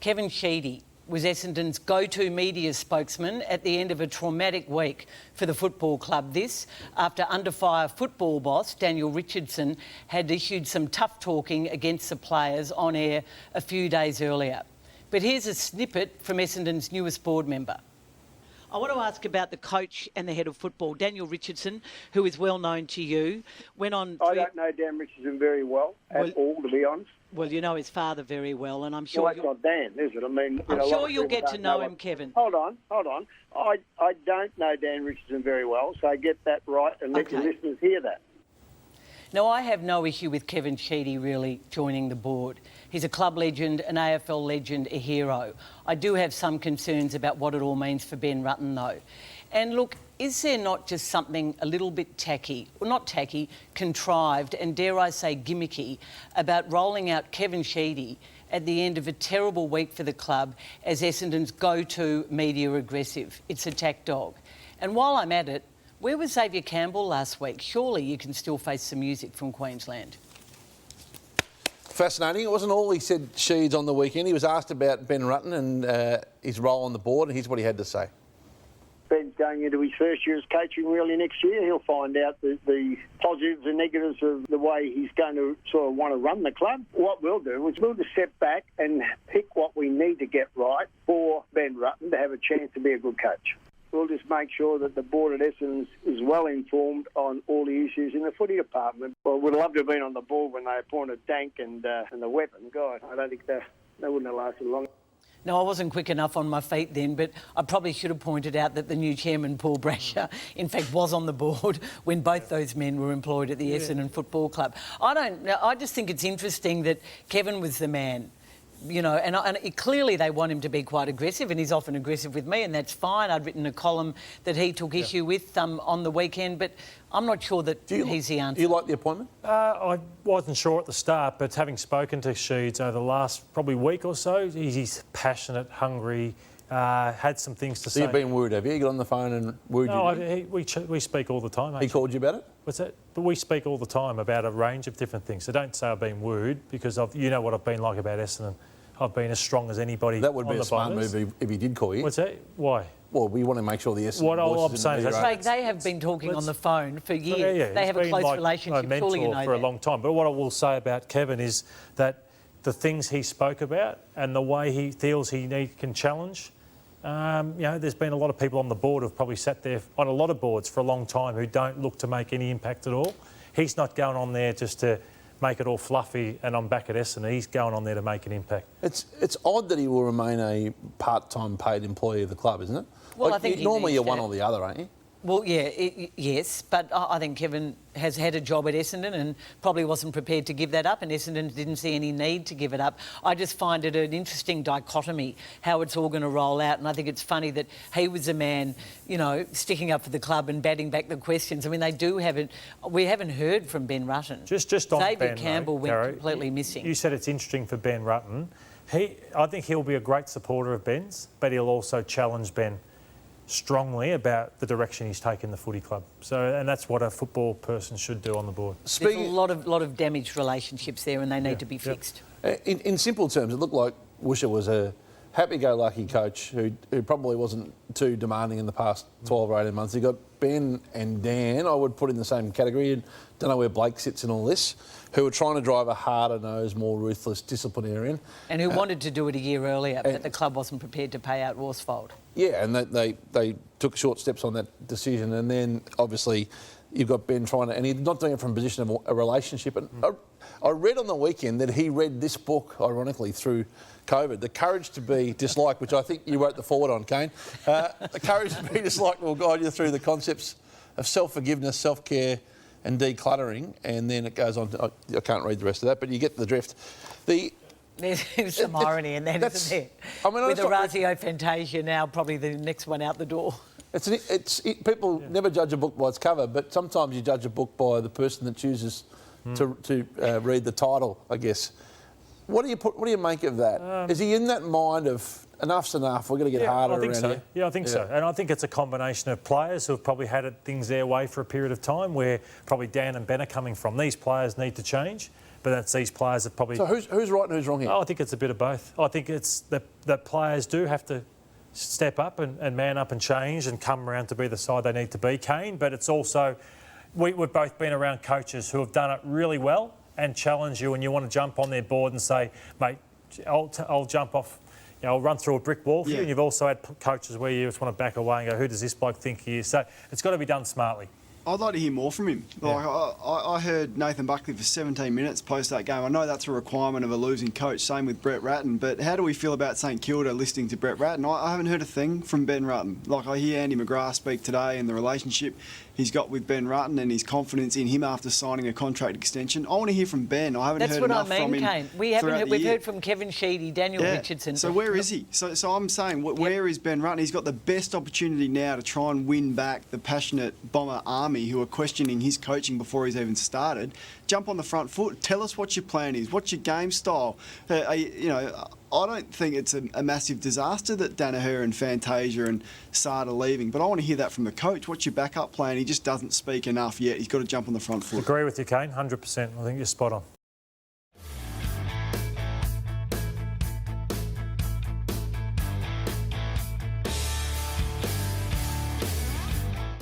Kevin Sheedy was Essendon's go-to media spokesman at the end of a traumatic week for the football club. This, after under-fire football boss Daniel Richardson had issued some tough talking against the players on air a few days earlier. But here's a snippet from Essendon's newest board member. I want to ask about the coach and the head of football, Daniel Richardson, who is well known to you. Went on. I don't know Dan Richardson very well at all, to be honest. Well, you know his father very well, and I'm sure. Well, that's not Dan, is it? I mean, I'm sure you'll get to know him, Kevin. Hold on. I don't know Dan Richardson very well, so get that right and let your listeners hear that. Now, I have no issue with Kevin Sheedy really joining the board. He's a club legend, an AFL legend, a hero. I do have some concerns about what it all means for Ben Rutten, though. And look, is there not just something a little bit tacky, or not tacky, contrived and, dare I say, gimmicky about rolling out Kevin Sheedy at the end of a terrible week for the club as Essendon's go-to media aggressive? It's attack dog. And while I'm at it, where was Xavier Campbell last week? Surely you can still face some music from Queensland. Fascinating. It wasn't all he said, Sheeds, on the weekend. He was asked about Ben Rutten and his role on the board, and here's what he had to say. Ben's going into his first year as coaching really next year. He'll find out the positives and negatives of the way he's going to sort of want to run the club. What we'll do is we'll just step back and pick what we need to get right for Ben Rutten to have a chance to be a good coach. We'll just make sure that the board at Essendon is well informed on all the issues in the footy department. Well, we'd love to have been on the board when they appointed Dank and the weapon. God, I don't think they wouldn't have lasted long. No, I wasn't quick enough on my feet then, but I probably should have pointed out that the new chairman, Paul Brasher, in fact was on the board when both those men were employed at the Essendon Football Club. I just think it's interesting that Kevin was the man. You know, and clearly they want him to be quite aggressive, and he's often aggressive with me, and that's fine. I'd written a column that he took issue with on the weekend, but I'm not sure that he's the answer. Do you like the appointment? I wasn't sure at the start, but having spoken to Sheeds over the last probably week or so, he's passionate, hungry, had some things to say. So you've been wooed, have you? You got on the phone and wooed you? We speak all the time, actually. He called you about it? What's that? But we speak all the time about a range of different things. So don't say I've been wooed, because you know what I've been like about Essendon. I've been as strong as anybody. That would be a smart move if he did call you. What's that? Why? Well, we want to make sure the Essendon what voices I'm saying is Craig, they have been talking on the phone for years. Yeah. They have a close relationship. A mentor surely you know for a long time. But what I will say about Kevin is that the things he spoke about and the way he feels he can challenge. There's been a lot of people on the board who've probably sat there on a lot of boards for a long time who don't look to make any impact at all. He's not going on there just to make it all fluffy and I'm back at Essendon. He's going on there to make an impact. It's odd that he will remain a part-time paid employee of the club, isn't it? Well, I think normally you're one or the other, aren't you? Well, yeah, yes, but I think Kevin has had a job at Essendon and probably wasn't prepared to give that up, and Essendon didn't see any need to give it up. I just find it an interesting dichotomy, how it's all going to roll out, and I think it's funny that he was a man, sticking up for the club and batting back the questions. I mean, we haven't heard from Ben Rutten. Just on Xavier Ben, Campbell went completely missing. You said it's interesting for Ben Rutten. I think he'll be a great supporter of Ben's, but he'll also challenge Ben strongly about the direction he's taken the footy club. And that's what a football person should do on the board. There's a lot of damaged relationships there, and they need to be fixed. In simple terms, it looked like Woosha was a happy-go-lucky coach who probably wasn't too demanding in the past 12 or 18 months. He got Ben and Dan, I would put in the same category, and don't know where Blake sits in all this, who were trying to drive a harder-nosed, more ruthless disciplinarian. And who wanted to do it a year earlier, but the club wasn't prepared to pay out Worsfold. Yeah, and they took short steps on that decision, and then obviously you've got Ben trying to, and he's not doing it from a position of a relationship. And I read on the weekend that he read this book, ironically, through COVID, The Courage to Be Disliked, which I think you wrote the forward on, Kane. The Courage to Be Disliked will guide you through the concepts of self-forgiveness, self-care and decluttering, and then it goes on to, I can't read the rest of that, but you get the drift. There's some irony in that, isn't there? I mean, with Orazio Fantasia now probably the next one out the door. People never judge a book by its cover, but sometimes you judge a book by the person that chooses to read the title, I guess. What do you make of that? Is he in that mind of enough's enough, we're going to get harder around here? Yeah, I think so. And I think it's a combination of players who have probably had things their way for a period of time, where probably Dan and Ben are coming from. These players need to change, but that's these players that probably... So who's right and who's wrong here? Oh, I think it's a bit of both. I think it's that players do have to step up and man up and change and come around to be the side they need to be, Kane. But it's also, we've both been around coaches who have done it really well and challenge you, and you want to jump on their board and say, mate, I'll jump off, I'll run through a brick wall for you. And you've also had coaches where you just want to back away and go, who does this bloke think he is? So it's got to be done smartly. I'd like to hear more from him. Like, I heard Nathan Buckley for 17 minutes post that game. I know that's a requirement of a losing coach, same with Brett Rutten, but how do we feel about St Kilda listening to Brett Rutten? I haven't heard a thing from Ben Rutten. Like, I hear Andy McGrath speak today and the relationship he's got with Ben Rutten and his confidence in him after signing a contract extension. I want to hear from Ben. I haven't heard enough from him. That's what I mean, Kane. We've heard from Kevin Sheedy, Daniel Richardson. So where is he? So I'm saying, where is Ben Rutten? He's got the best opportunity now to try and win back the passionate Bomber army who are questioning his coaching before he's even started. Jump on the front foot. Tell us what your plan is. What's your game style? I don't think it's a massive disaster that Danaher and Fantasia and Saad are leaving, but I want to hear that from the coach. What's your backup plan? He just doesn't speak enough yet. He's got to jump on the front foot. Agree with you, Kane, 100%. I think you're spot on.